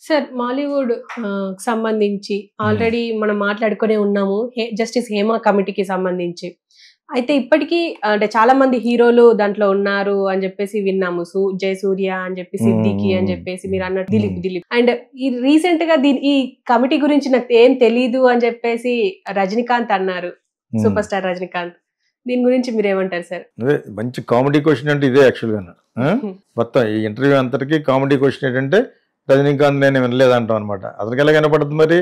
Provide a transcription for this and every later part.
Sir Mollywood సంబంధించి already మనం మాట్లాడుకునే ఉన్నాము. జస్టిస్ హేమ కమిటీకి సంబంధించి. అయితే ఇప్పటికీ అంటే చాలా మంది హీరోలు దాంట్లో ఉన్నారు అని చెప్పేసి విన్నాము. జయసూర్య అని చెప్పి, సిద్దికి అని చెప్పేసి, మీరు అన్నట్టు దిలీప్. అండ్ ఈ రీసెంట్ గా ఈ కమిటీ గురించి నాకు ఏం తెలీదు అని చెప్పేసి రజనీకాంత్ అన్నారు. Super star Rajinikanth. దీని గురించి మీరు ఏమంటారు సార్? మంచి కామెడీ క్వశ్చన్ అంటే ఇదే యాక్చువల్గా. మొత్తం ఈ ఇంటర్వ్యూ అంతటికి కామెడీ క్వశ్చన్ ఏంటంటే రజనీకాంత్ నేను వినలేదంటాం అనమాట. అతనికి ఎలా కనపడుతుంది మరి?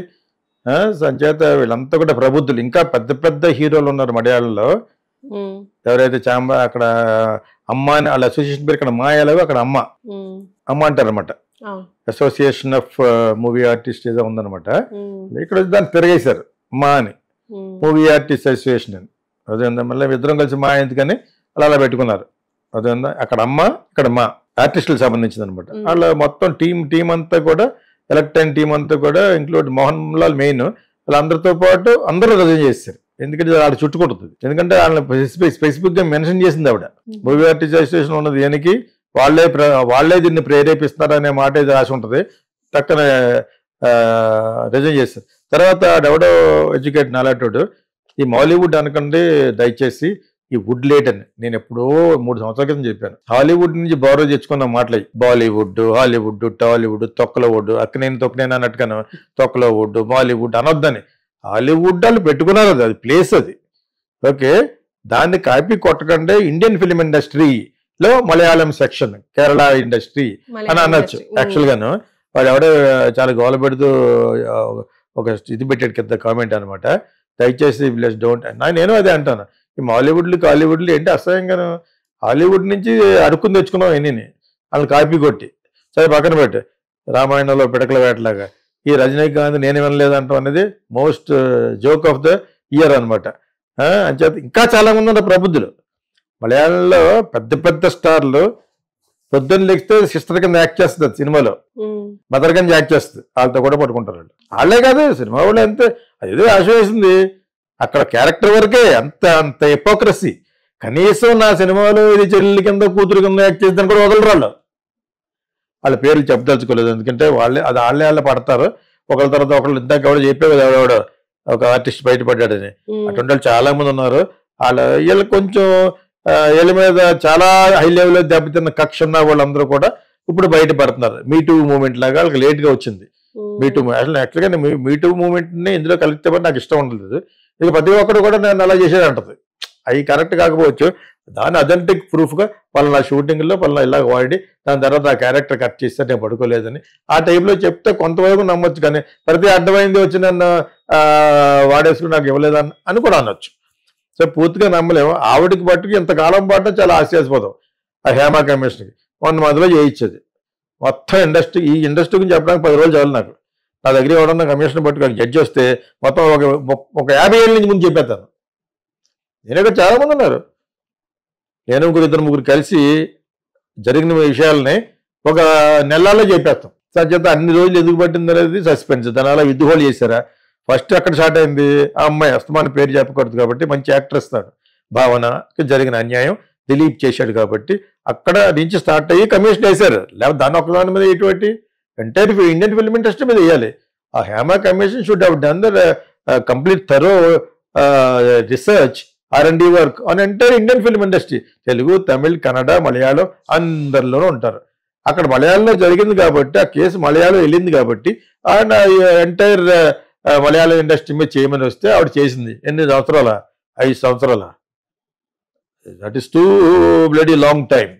సంచేత వీళ్ళంతా కూడా ప్రబుద్ధులు. ఇంకా పెద్ద పెద్ద హీరోలు ఉన్నారు మలయాళంలో. ఎవరైతే చాంబా అక్కడ అమ్మ అని వాళ్ళ అసోసియేషన్ పేరు, ఇక్కడ మాయాలవి, అక్కడ అమ్మ అంటారు అనమాట. అసోసియేషన్ ఆఫ్ మూవీ ఆర్టిస్ట్ ఏదో ఉందనమాట. ఇక్కడ దాన్ని తిరగేశారు మా అని, మూవీ ఆర్టిస్ట్ అసోసియేషన్ అని. అదే మళ్ళీ ఇద్దరం కలిసి మా ఎందుకని అలా పెట్టుకున్నారు. అదే అక్కడ అమ్మ, ఇక్కడ మా ఆర్టిస్టులకు సంబంధించింది అనమాట. వాళ్ళ మొత్తం టీం అంతా కూడా, ఎలక్ట్ అయిన టీం అంతా కూడా, ఇంక్లూడ్ మోహన్ లాల్ మెయిన్, వాళ్ళందరితో పాటు అందరూ రిజైన్ చేస్తారు. ఎందుకంటే ఆవిడ చుట్టుకుంటుంది. ఎందుకంటే వాళ్ళని స్పెసిఫిక్ గా మెన్షన్ చేసింది ఆవిడ. మూవీ ఆర్టిస్ట్ అసోసియేషన్ ఉన్నది దేనికి, వాళ్ళే దీన్ని ప్రేరేపిస్తున్నారు అనే మాట ఇది రాసి ఉంటుంది. టక్కన రిజైన్ చేస్తారు. తర్వాత ఆవిడెవడో ఎడ్యుకేట్ నాలాటోడు ఈ మాలీవుడ్ అనకండి దయచేసి, ఈ వుడ్ లేట్ అని నేను ఎప్పుడో 3 సంవత్సరాల క్రితం చెప్పాను. హాలీవుడ్ నుంచి బారో తెచ్చుకున్న మాటలు బాలీవుడ్, హాలీవుడ్, టాలీవుడ్, తొక్కలవుడ్, తొక్కనేను అన్నట్టుగాను తొక్కలవుడ్, బాలీవుడ్ అనొద్దని. హాలీవుడ్ వాళ్ళు పెట్టుకున్నారు, అది ప్లేస్ అది. ఓకే, దాన్ని కాపీ కొట్టకండి. ఇండియన్ ఫిలిం ఇండస్ట్రీలో మలయాళం సెక్షన్, కేరళ ఇండస్ట్రీ అని అనొచ్చు. యాక్చువల్ గాను వాడు ఎవడో చాలా గోల పెడుతూ ఒక ఇది పెట్టాడు కింద కామెంట్ అనమాట. దయచేసి ప్లీజ్ డోంట్. నేను అదే అంటాను, ఈ మాలీవుడ్లు హాలీవుడ్లు ఏంటి అసహ్యంగాను. హాలీవుడ్ నుంచి అడుక్కుని తెచ్చుకున్నాం ఎన్ని, వాళ్ళని కాపీ కొట్టి. సరే పక్కన పెట్టు, రామాయణంలో పిడకల వేటలాగా ఈ రజనీకాంత్ నేను వినలేదంటాం అనేది most joke of the year అనమాట. అంచేత ఇంకా చాలా మంది ఉన్నారు ప్రబుద్ధులు మలయాళంలో. పెద్ద పెద్ద స్టార్లు పొద్దున్న లెక్కితే సిస్టర్ కింద యాక్ట్ చేస్తుంది సినిమాలో, మదర్ కింద యాక్ట్ చేస్తుంది. వాళ్ళతో కూడా పట్టుకుంటారు వాళ్ళు. వాళ్ళే కాదు సినిమా వాళ్ళు అంతే. అదేదో ఆశ వేసింది అక్కడ క్యారెక్టర్ వరకే, అంత హిపోక్రసీ. కనీసం నా సినిమాలో ఇది చెల్లి కింద కూతురు కింద యాక్ట్ చేద్దాన్ని కూడా వదలరు వాళ్ళు. వాళ్ళ పేర్లు చెప్పదలుచుకోలేదు, ఎందుకంటే వాళ్ళే పడతారు ఒకళ్ళ తర్వాత ఒకళ్ళు. ఇందాక ఎవడో చెప్పే కదా, ఎవడో ఒక ఆర్టిస్ట్ బయటపడ్డాడని. అటువంటి వాళ్ళు చాలా మంది ఉన్నారు. వీళ్ళు కొంచెం వీళ్ళ మీద చాలా హై లెవెల్లో దెబ్బతిన్న కక్ష ఉన్న వాళ్ళందరూ కూడా ఇప్పుడు బయటపడుతున్నారు. మీటూ మూమెంట్ లాగా వాళ్ళకి లేట్గా వచ్చింది. మీటూ అసలు యాక్చువల్గా మీటూ మూమెంట్ని ఇందులో కలిగితే నాకు ఇష్టం ఉండలేదు. ఇక ప్రతి ఒక్కరు కూడా నేను అలా చేసేది అంటది. అవి కరెక్ట్ కాకపోవచ్చు, దాని అథెంటిక్ ప్రూఫ్గా పలానా షూటింగ్లో పలానా ఇలా వాడి దాని తర్వాత ఆ క్యారెక్టర్ కట్ చేస్తే నేను పడుకోలేదని ఆ టైంలో చెప్తే కొంతవరకు నమ్మొచ్చు. కానీ ప్రతి అర్థమైంది వచ్చి నన్ను వాడేసుకుని నాకు ఇవ్వలేదని అని కూడా అనొచ్చు. సో పూర్తిగా నమ్మలేము. ఆవిడకి పట్టుకు ఇంతకాలం పాటు చాలా ఆశ్చర్యపోతాం. ఆ హేమా కమిషన్కి 1 monthలో చేయించేది మొత్తం ఇండస్ట్రీ. ఈ ఇండస్ట్రీ గురించి చెప్పడానికి 10 రోజులు చాలు నాకు. నా దగ్గర ఎవడన్నా కమిషన్ పట్టుకొని జడ్జి వస్తే మొత్తం ఒక 50 ఏళ్ళ నుంచి ముందు చెప్పేస్తాను. నేను ఇక్కడ చాలామంది ఉన్నారు. నేను 2-3 కలిసి జరిగిన విషయాలని ఒక నెలల్లో చెప్పేస్తాం. సత్యత అన్ని రోజులు ఎందుకు పట్టింది అనేది సస్పెన్స్. దాని అలా విద్దుహోళ్ళు చేశారా? ఫస్ట్ అక్కడ స్టార్ట్ అయింది, ఆ అమ్మాయి అస్తమాన పేరు చెప్పకూడదు కాబట్టి మంచి యాక్టర్ ఇస్తాడు. భావనకి జరిగిన అన్యాయం దిలీప్ చేశాడు కాబట్టి అక్కడ నుంచి స్టార్ట్ అయ్యి కమిషన్ వేశారు. లేకపోతే దాని ఒక్కదాని మీద ఎటువంటి ఎంటైర్ ఇండియన్ ఫిల్మ్ ఇండస్ట్రీ మీద వేయాలి. ఆ Hema commission should have done the complete thorough research R&D work on entire Indian film industry. Telugu, Tamil, Kannada, Malayalam అందరిలోనూ ఉంటారు. అక్కడ మలయాళంలో జరిగింది కాబట్టి ఆ కేసు మలయాళం వెళ్ళింది కాబట్టి ఆయన ఎంటైర్ మలయాళం ఇండస్ట్రీ మీద చేయమని వస్తే ఆవిడ చేసింది. ఎన్ని సంవత్సరాల? 5 సంవత్సరాల. That is two bloody long time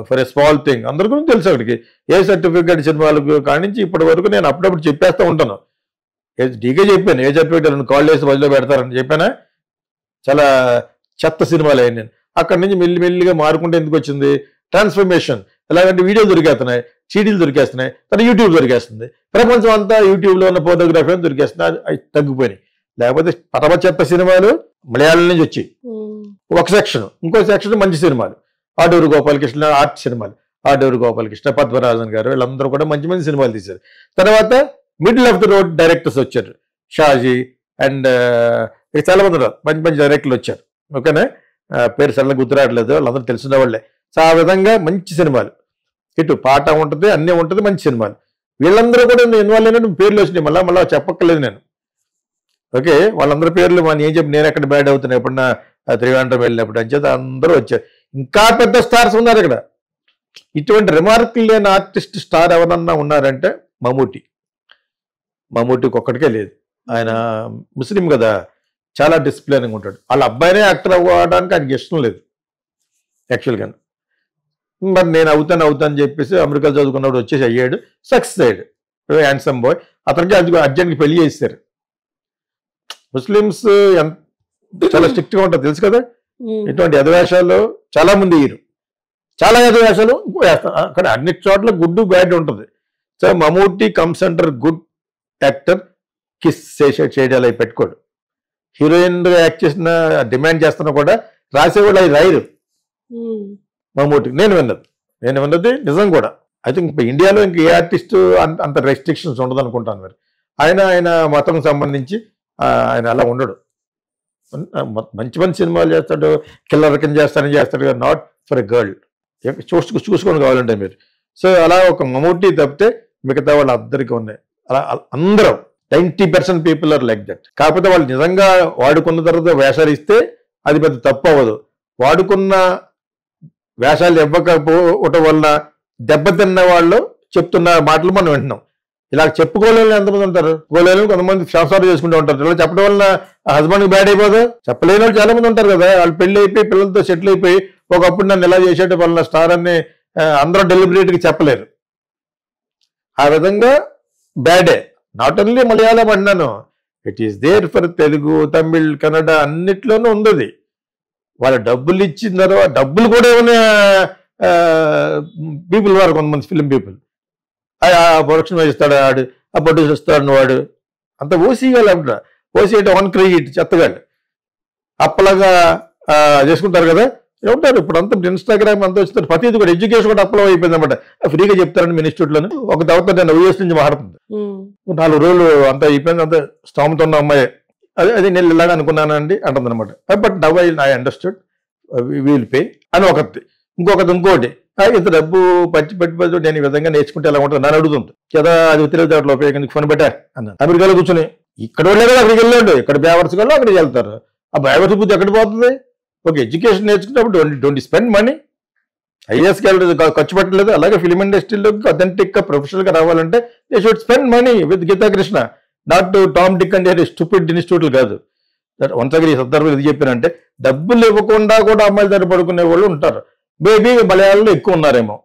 for a small thing. అందరి గురించి తెలుసు అక్కడికి. ఏ సర్టిఫికేట్ సినిమాలకు కానించి ఇప్పటి వరకు నేను అప్పుడప్పుడు చెప్పేస్తూ ఉంటాను. డీకే చెప్పాను, ఏ సర్టిఫికేట్ కాల్ చేసి బదిలో పెడతారని చెప్పానా. చాలా చెత్త సినిమాలు అయ్యాను నేను. అక్కడి నుంచి మెల్లిమెల్లిగా మారుకుంటే ఎందుకు వచ్చింది ట్రాన్స్ఫర్మేషన్. ఎలాగంటే వీడియోలు దొరికేస్తున్నాయి, సీడీలు దొరికేస్తున్నాయి, తర్వాత యూట్యూబ్ దొరికేస్తుంది. ప్రపంచం అంతా యూట్యూబ్లో ఉన్న ఫోటోగ్రఫీ అని దొరికేస్తున్నాయి. అవి తగ్గిపోయినాయి. లేకపోతే పరమ చెత్త సినిమాలు మలయాళం నుంచి వచ్చి ఒక సెక్షన్, ఇంకో సెక్షన్ మంచి సినిమాలు. ఆడూరు గోపాలకృష్ణ ఆర్ట్ సినిమాలు, ఆడూరు గోపాలకృష్ణ, పద్మరాజన్ గారు, వీళ్ళందరూ కూడా మంచి మంచి సినిమాలు తీశారు. తర్వాత middle of the road directors వచ్చారు. షాజీ అండ్ చాలా మంది ఉన్నారు, మంచి మంచి డైరెక్టర్లు వచ్చారు. ఓకేనా, పేరు సడన్గా గుర్తురావట్లేదు, వాళ్ళందరూ తెలిసిన వాళ్ళే. సో ఆ విధంగా మంచి సినిమాలు, ఇటు పాట ఉంటుంది, అన్నీ ఉంటుంది, మంచి సినిమాలు. వీళ్ళందరూ కూడా ఇన్వాల్వ్ అయినట్టు పేర్లు వచ్చినాయి, మళ్ళీ చెప్పక్కర్లేదు నేను. ఓకే, వాళ్ళందరి పేర్లు మనం ఏం చెప్పి నేను ఎక్కడ బ్యాడ్ అవుతున్నా ఎప్పుడన్నా త్రివేంద్రం వెళ్ళినప్పుడు అని చేత అందరూ వచ్చారు. ఇంకా పెద్ద స్టార్స్ ఉన్నారు ఇక్కడ. ఇటువంటి రిమార్క్ లేని ఆర్టిస్ట్ స్టార్ ఎవరన్నా ఉన్నారంటే మమ్మూటికి ఒక్కడికే లేదు. ఆయన ముస్లిం కదా, చాలా డిసిప్లిన్గా ఉంటాడు. వాళ్ళ అబ్బాయినే యాక్టర్ అవ్వడానికి ఆయనకి ఇష్టం లేదు యాక్చువల్గా. మరి నేను అవుతాను చెప్పేసి అమెరికా చదువుకున్నప్పుడు వచ్చేసి అయ్యాడు, సక్సెస్ అయ్యాడు, హ్యాండ్సమ్ బాయ్. అతనికి అర్జెంట్కి పెళ్లి చేశారు. ముస్లిమ్స్ చాలా స్ట్రిక్ట్గా ఉంటుంది తెలుసు కదా. ఇటువంటి యథవేషాలు చాలా మంది వేయరు, చాలా యథవేషాలు వేస్తారు. అక్కడ అన్ని చోట్ల గుడ్ బ్యాడ్ ఉంటుంది. So Mammootty comes under good actor, kiss చేయడాలు అవి పెట్టుకోడు. హీరోయిన్గా యాక్ట్ చేసిన డిమాండ్ చేస్తున్నా కూడా రాసేవాళ్ళు అవి రాయరు మమ్మూటికి. నేను విన్నది నిజం కూడా. ఐ థింక్ ఇండియాలో ఇంక ఏ ఆర్టిస్ట్ అంత రెస్ట్రిక్షన్స్ ఉండదు అనుకుంటాను. మరి ఆయన మతం సంబంధించి ఆయన అలా ఉండడు. మంచి సినిమాలు చేస్తాడు, కిల్లర్ కింద చేస్తాడు, నాట్ ఫర్ ఎ గర్ల్. చూసుకొని కావాలంటే మీరు. సో అలా ఒక మమ్మూటి తప్పితే మిగతా వాళ్ళు అందరికీ ఉన్నాయి. అలా అందరూ 90% పీపుల్ ఆర్ లైక్ దట్. కాకపోతే వాళ్ళు నిజంగా వాడుకున్న తర్వాత వేషాలు ఇస్తే అది పెద్ద తప్పు అవ్వదు. వాడుకున్న వేషాలు ఇవ్వకపోవటం వల్ల దెబ్బతిన్న వాళ్ళు చెప్తున్న మాటలు మనం వింటున్నాం. ఇలా చెప్పుకోలేని ఎంతమంది ఉంటారు, కోలేని కొంతమంది సంసారం చేసుకుంటూ ఉంటారు. ఇలా చెప్పడం వల్ల హస్బెండ్కి బ్యాడ్ అయిపోదు. చెప్పలేని వాళ్ళు చాలా మంది ఉంటారు కదా. వాళ్ళు పెళ్లి అయిపోయి పిల్లలతో సెటిల్ అయిపోయి ఒకప్పుడు నన్ను ఇలా చేసేట వల్ల స్టార్ అని అందరూ డెలిబరేట్గా చెప్పలేరు. ఆ విధంగా బ్యాడే. నాట్ ఓన్లీ మలయాళం అన్నాను, it is there for Telugu, Tamil, Kannada అన్నిట్లోనూ ఉంది. వాళ్ళ డబ్బులు ఇచ్చిన తర్వాత డబ్బులు కూడా ఏమైనా పీపుల్ వారు, కొంతమంది ఫిలిం పీపుల్ ప్రొడక్షన్ ఇస్తాడు వాడు, ఆ ప్రొడ్యూసర్ ఇస్తాడు వాడు, అంత ఓసీగాళ్ళు అంటారు. ఓసీ అంటే వన్ క్రెడిట్ చెత్తగాళ్ళు అప్పలాగా చేసుకుంటారు కదా ఉంటారు. ఇప్పుడు అంతా ఇన్స్టాగ్రామ్ అంతా వచ్చింది, ప్రతిది కూడా ఎడ్యుకేషన్ కూడా అప్లై అయిపోయింది అనమాట. ఫ్రీగా చెప్తారండి మీ ఇన్స్టిట్యూట్లోనే. ఒక తర్వాత నేను యూఎస్ నుంచి మాట్లాడుతుంది, 4 రోజులు అంతా అయిపోయింది, అంత స్థామత ఉన్న అమ్మాయి. అది నేను ఇలాగా అనుకున్నానండి అంటుంది అనమాట. But now I understood will pay అని ఒకటి. ఇంకోటి ఇంత డబ్బు పెట్టి నేను ఈ విధంగా నేర్చుకుంటే ఎలా ఉంటుంది నన్ను అడుగుతుంది కదా. అది తెలివితేటలో ఉపయోగించి ఫోన్ పెట్టా అన్న. అమెరికాలో కూర్చొని ఇక్కడ వెళ్ళాడు, అక్కడికి వెళ్ళాడు, ఇక్కడ బేవర్స్ కల్లా అక్కడికి వెళ్తారు. ఆ బేవర్స్ బుద్ధి ఎక్కడికి పోతుంది? ఓకే, ఎడ్యుకేషన్ నేర్చుకున్నప్పుడు డోంట్ స్పెండ్ మనీ. ఐఏఎస్కి వెళ్ళలేదు, ఖర్చు పెట్టలేదు. అలాగే ఫిలిం ఇండస్ట్రీలోకి అథెంటిక్గా ప్రొఫెషనల్గా రావాలంటే they should spend money with Geetha Krishna, not Tom Dick and stupid ఇన్స్టిట్యూట్లు కాదు. వన్స్ అగైన్ ఈ సందర్భంలో ఇది చెప్పానంటే డబ్బులు ఇవ్వకుండా కూడా అమ్మాయిల దగ్గర పడుకునే వాళ్ళు ఉంటారు. మేబీ మలయాళంలో ఎక్కువ ఉన్నారేమో.